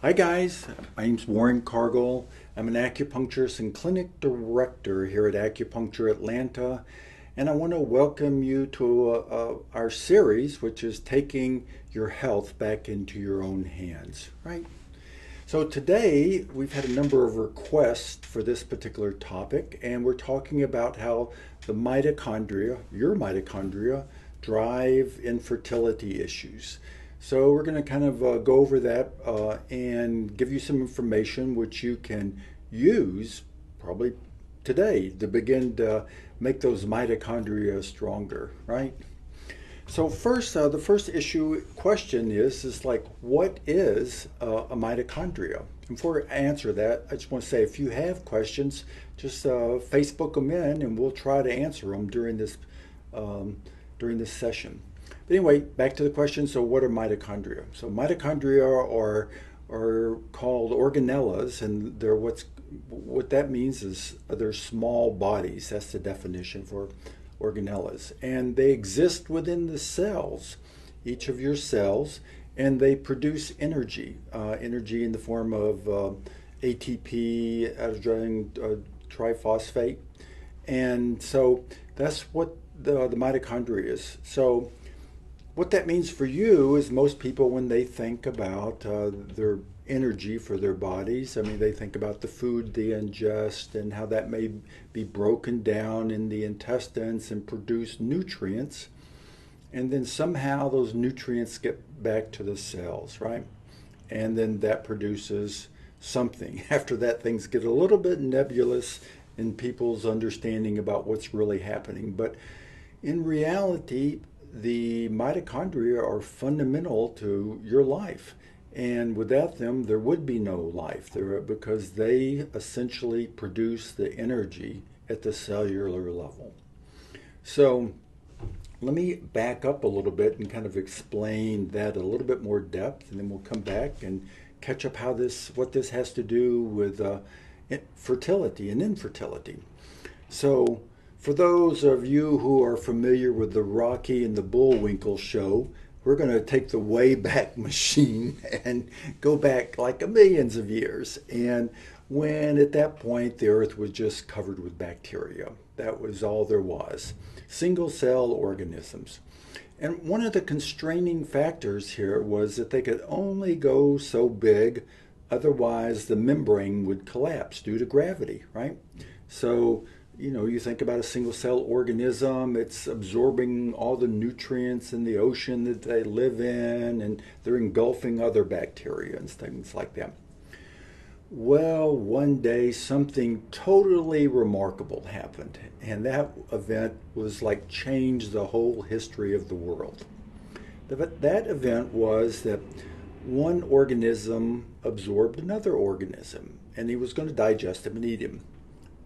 Hi guys, my name's Warren Cargal. I'm an acupuncturist and clinic director here at Acupuncture Atlanta, and I want to welcome you to our series, which is taking your health back into your own hands, right? So today we've had a number of requests for this particular topic, and we're talking about how the mitochondria, your mitochondria, drive infertility issues. So we're going to kind of go over that and give you some information which you can use probably today to begin to make those mitochondria stronger, right? So first, the first issue question is like, what is a mitochondria? And before I answer that, I just want to say, if you have questions, just Facebook them in, and we'll try to answer them um, during this session. But anyway, back to the question. So, what are mitochondria? So, mitochondria are called organelles, and what that means is they're small bodies. That's the definition for organelles, and they exist within the cells, each of your cells, and they produce energy in the form of ATP, adrenaline triphosphate, and so that's what the mitochondria is. So what that means for you is most people, when they think about their energy for their bodies, I mean, they think about the food they ingest and how that may be broken down in the intestines and produce nutrients. And then somehow those nutrients get back to the cells, right? And then that produces something. After that, things get a little bit nebulous in people's understanding about what's really happening. But in reality, the mitochondria are fundamental to your life. And without them, there would be no life there because they essentially produce the energy at the cellular level. So let me back up a little bit and kind of explain that a little bit more depth, and then we'll come back and catch up what this has to do with fertility and infertility. So for those of you who are familiar with the Rocky and the Bullwinkle show, we're going to take the Wayback Machine and go back like millions of years. And when at that point the earth was just covered with bacteria. That was all there was. Single cell organisms. And one of the constraining factors here was that they could only go so big, otherwise the membrane would collapse due to gravity, right? So you think about a single cell organism, it's absorbing all the nutrients in the ocean that they live in, and they're engulfing other bacteria and things like that. Well, one day something totally remarkable happened, and that event was like changed the whole history of the world. That event was that one organism absorbed another organism, and he was going to digest him and eat him.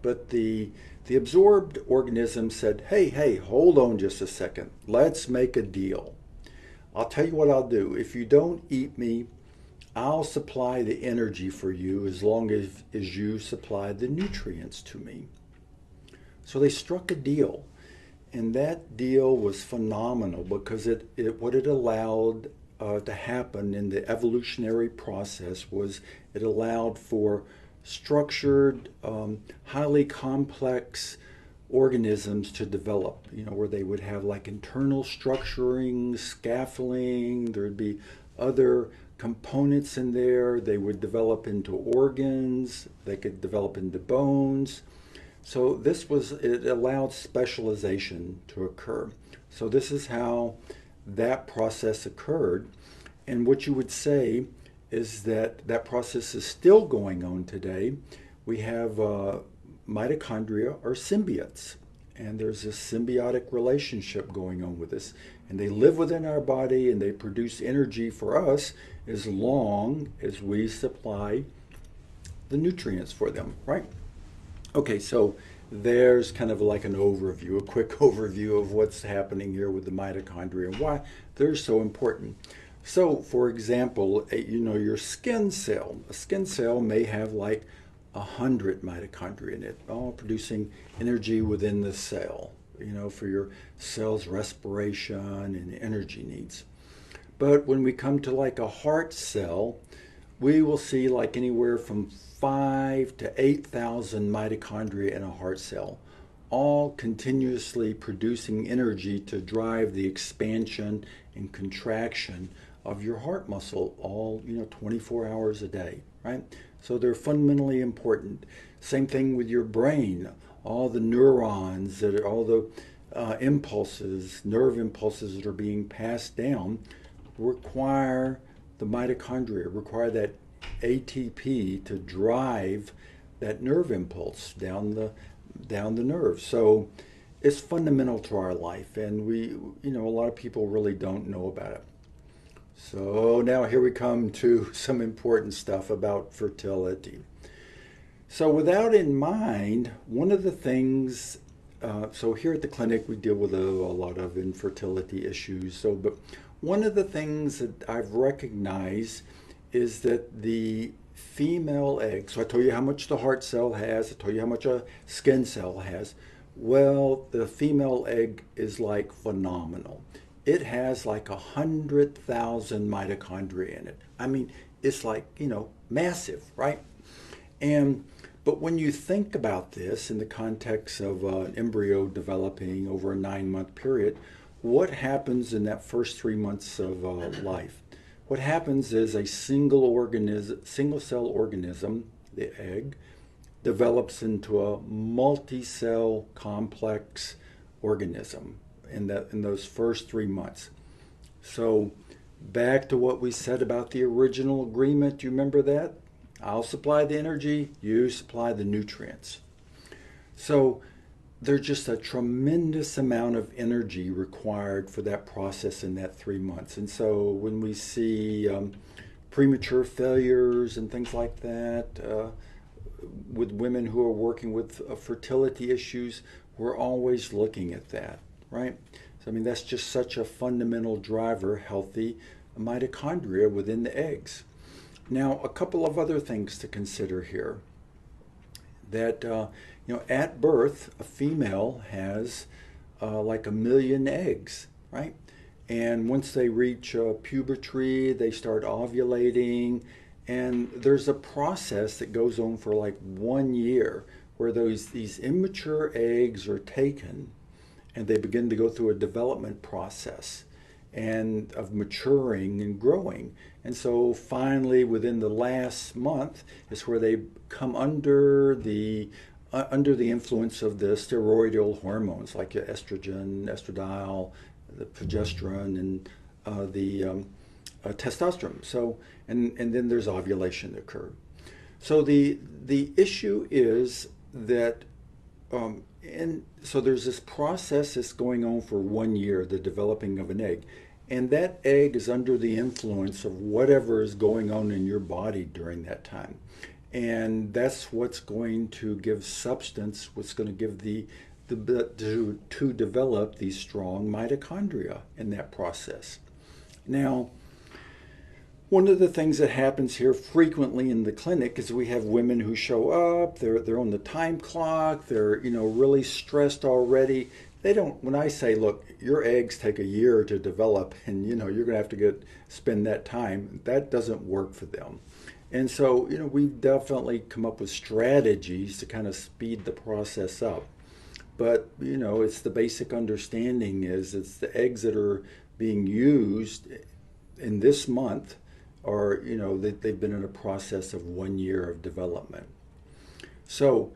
But the absorbed organism said, hey, hold on just a second. Let's make a deal. I'll tell you what I'll do. If you don't eat me, I'll supply the energy for you as long as you supply the nutrients to me. So they struck a deal. And that deal was phenomenal because what it allowed to happen in the evolutionary process was it allowed for structured, highly complex organisms to develop, where they would have like internal structuring, scaffolding, there'd be other components in there. They would develop into organs, they could develop into bones. So it allowed specialization to occur. So this is how that process occurred. And what you would say is that process is still going on today. We have mitochondria are symbiotes, and there's a symbiotic relationship going on with this. And they live within our body and they produce energy for us as long as we supply the nutrients for them, right? Okay, so there's kind of like an overview, a quick overview of what's happening here with the mitochondria and why they're so important. So, for example, your skin cell. A skin cell may have like 100 mitochondria in it, all producing energy within the cell, for your cell's respiration and energy needs. But when we come to like a heart cell, we will see like anywhere from 5 to 8,000 mitochondria in a heart cell, all continuously producing energy to drive the expansion and contraction of your heart muscle, all 24 hours a day, right? So they're fundamentally important. Same thing with your brain. All the neurons that are, all the impulses, nerve impulses that are being passed down require the mitochondria, require that ATP to drive that nerve impulse down the nerve. So it's fundamental to our life, and a lot of people really don't know about it. So now here we come to some important stuff about fertility. So with that in mind, one of the things, so here at the clinic we deal with a lot of infertility issues. But one of the things that I've recognized is that the female egg, so I told you how much the heart cell has, I told you how much a skin cell has. Well, the female egg is like phenomenal. It has like 100,000 mitochondria in it. I mean, it's like, massive, right? But when you think about this in the context of an embryo developing over a 9-month period, what happens in that first 3 months of life? What happens is a single cell organism, the egg, develops into a multi-cell complex organism in those first 3 months. So back to what we said about the original agreement, you remember that? I'll supply the energy, you supply the nutrients. So there's just a tremendous amount of energy required for that process in that 3 months. And so when we see premature failures and things like that with women who are working with fertility issues, we're always looking at that, right? So, I mean, that's just such a fundamental driver, healthy mitochondria within the eggs. Now, a couple of other things to consider here. That, at birth, a female has like 1 million eggs, right? And once they reach puberty, they start ovulating. And there's a process that goes on for like 1 year where these immature eggs are taken and they begin to go through a development process and of maturing and growing. And so finally, within the last month is where they come under the influence of the steroidal hormones like estrogen, estradiol, the progesterone, and the testosterone. So, and then there's ovulation that occurs. So the issue is that, so there's this process that's going on for 1 year, the developing of an egg. And that egg is under the influence of whatever is going on in your body during that time. And that's what's going to give substance, what's going to give to develop these strong mitochondria in that process. Now, one of the things that happens here frequently in the clinic is we have women who show up, they're on the time clock, they're really stressed already. They don't, when I say, look, your eggs take a year to develop and you're going to have to spend that time, that doesn't work for them. And so, we've definitely come up with strategies to kind of speed the process up. But, it's the basic understanding is it's the eggs that are being used in this month are, they've been in a process of 1 year of development. So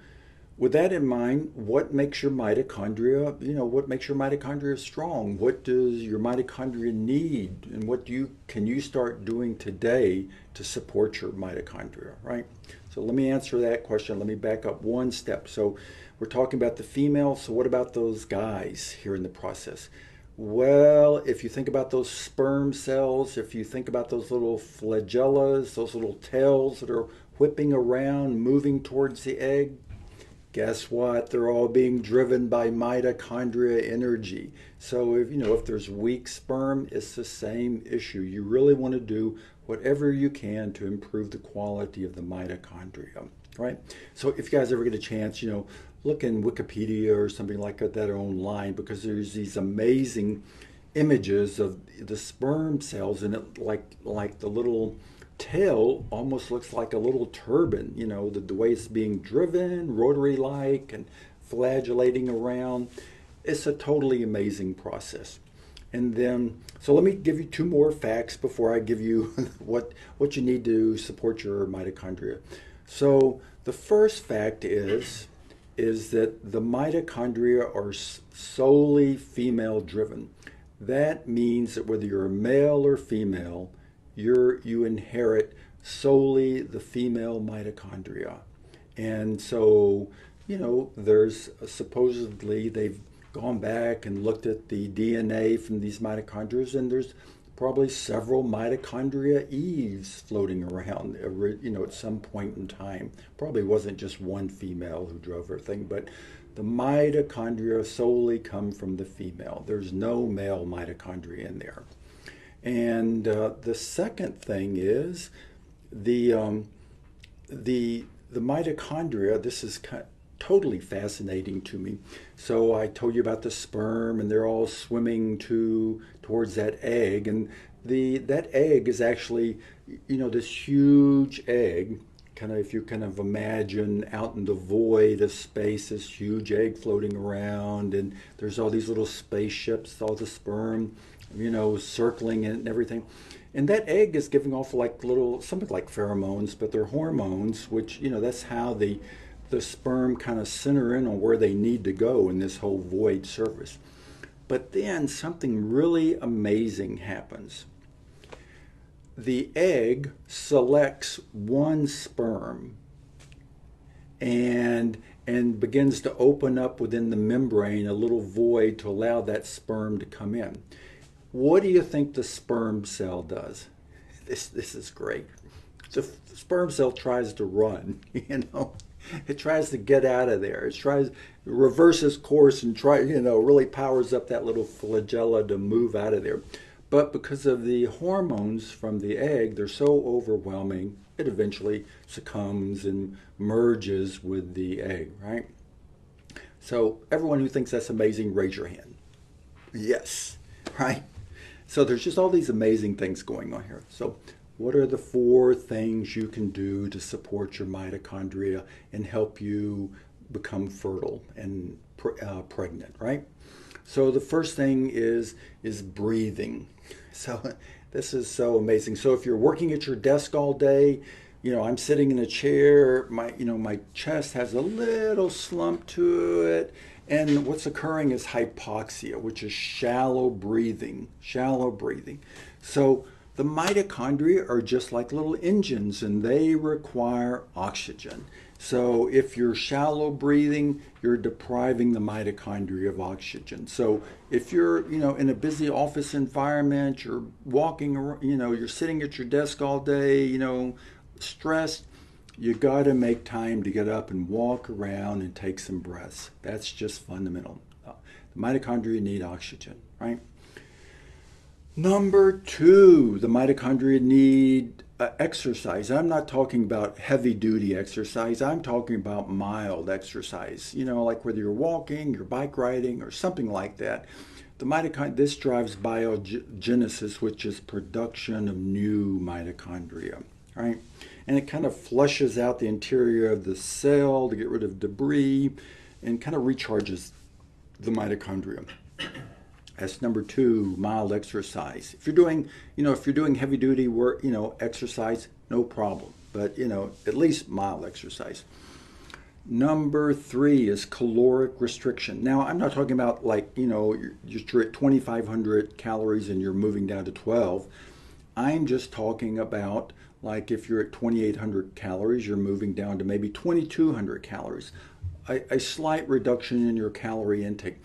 with that in mind, what makes your mitochondria, what makes your mitochondria strong? What does your mitochondria need? And what can you start doing today to support your mitochondria, right? So let me answer that question. Let me back up one step. So we're talking about the female. So what about those guys here in the process? Well, if you think about those sperm cells, if you think about those little flagellas, those little tails that are whipping around, moving towards the egg, guess what? They're all being driven by mitochondria energy. So if there's weak sperm, it's the same issue. You really want to do whatever you can to improve the quality of the mitochondria, right? So if you guys ever get a chance, look in Wikipedia or something like that online, because there's these amazing images of the sperm cells and it like the little tail almost looks like a little turbine, the way it's being driven, rotary like, and flagellating around. It's a totally amazing process. And then, so let me give you two more facts before I give you what you need to support your mitochondria. So the first fact is that the mitochondria are solely female driven. That means that whether you're a male or female, you inherit solely the female mitochondria. And so, there's supposedly they've gone back and looked at the DNA from these mitochondria, and there's probably several mitochondria Eves floating around, at some point in time. Probably wasn't just one female who drove everything, but the mitochondria solely come from the female. There's no male mitochondria in there. And the second thing is the mitochondria. This is totally fascinating to me. So I told you about the sperm, and they're all swimming towards that egg, and that egg is actually, this huge egg. If you imagine out in the void of space, this huge egg floating around, and there's all these little spaceships, all the sperm, circling it and everything. And that egg is giving off something like pheromones, but they're hormones, which, that's how the sperm center in on where they need to go in this whole void surface. But then something really amazing happens. The egg selects one sperm and begins to open up within the membrane a little void to allow that sperm to come in. What do you think the sperm cell does? This is great. The sperm cell tries to run, It tries to get out of there. It reverses course and really powers up that little flagella to move out of there. But because of the hormones from the egg, they're so overwhelming, it eventually succumbs and merges with the egg, right? So everyone who thinks that's amazing, raise your hand. Yes, right? So there's just all these amazing things going on here. So what are the 4 things you can do to support your mitochondria and help you become fertile and pregnant, right? So the first thing is breathing. So this is so amazing. So if you're working at your desk all day, I'm sitting in a chair, my chest has a little slump to it, and what's occurring is hypoxia, which is shallow breathing. So the mitochondria are just like little engines, and they require oxygen. So if you're shallow breathing, you're depriving the mitochondria of oxygen. So if you're, in a busy office environment, you're walking, you're sitting at your desk all day, stressed, you got to make time to get up and walk around and take some breaths. That's just fundamental. The mitochondria need oxygen, right? Number 2, the mitochondria need exercise. I'm not talking about heavy duty exercise. I'm talking about mild exercise. Like whether you're walking, you're bike riding, or something like that. The mitochondria, this drives biogenesis, which is production of new mitochondria, right? And it flushes out the interior of the cell to get rid of debris and recharges the mitochondria. That's number 2, mild exercise. If you're doing heavy duty work, exercise, no problem. But, at least mild exercise. Number 3 is caloric restriction. Now, I'm not talking about you're at 2,500 calories and you're moving down to 12. I'm just talking about if you're at 2,800 calories, you're moving down to maybe 2,200 calories. A slight reduction in your calorie intake.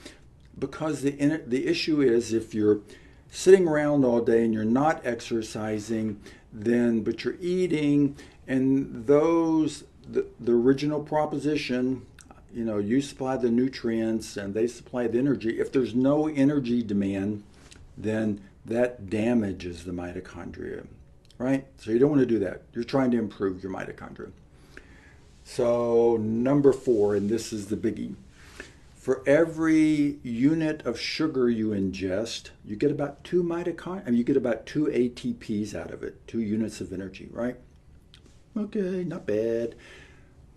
Because the issue is if you're sitting around all day and you're not exercising, but you're eating, and the original proposition, you supply the nutrients and they supply the energy. If there's no energy demand, then that damages the mitochondria, right? So you don't want to do that. You're trying to improve your mitochondria. So number 4, and this is the biggie. For every unit of sugar you ingest, you get about two mitochondria, you get about two ATPs out of it, 2 units of energy, right? Okay, not bad.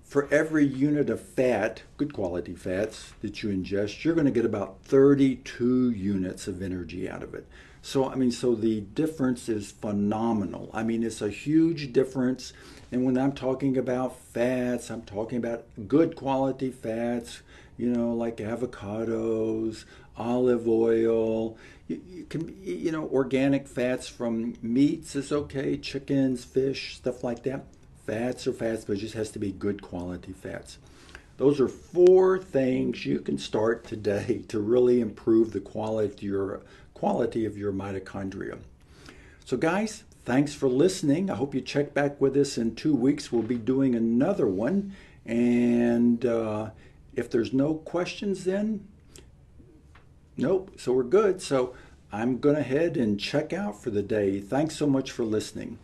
For every unit of fat, good quality fats that you ingest, you're going to get about 32 units of energy out of it. So, so the difference is phenomenal. It's a huge difference. And when I'm talking about fats, I'm talking about good quality fats, like avocados, olive oil. You can, organic fats from meats is okay, chickens, fish, stuff like that. Fats are fats, but it just has to be good quality fats. Those are 4 things you can start today to really improve the quality of your mitochondria. So guys, thanks for listening. I hope you check back with us in 2 weeks. We'll be doing another one. And if there's no questions then, nope, so we're good. So I'm going to head and check out for the day. Thanks so much for listening.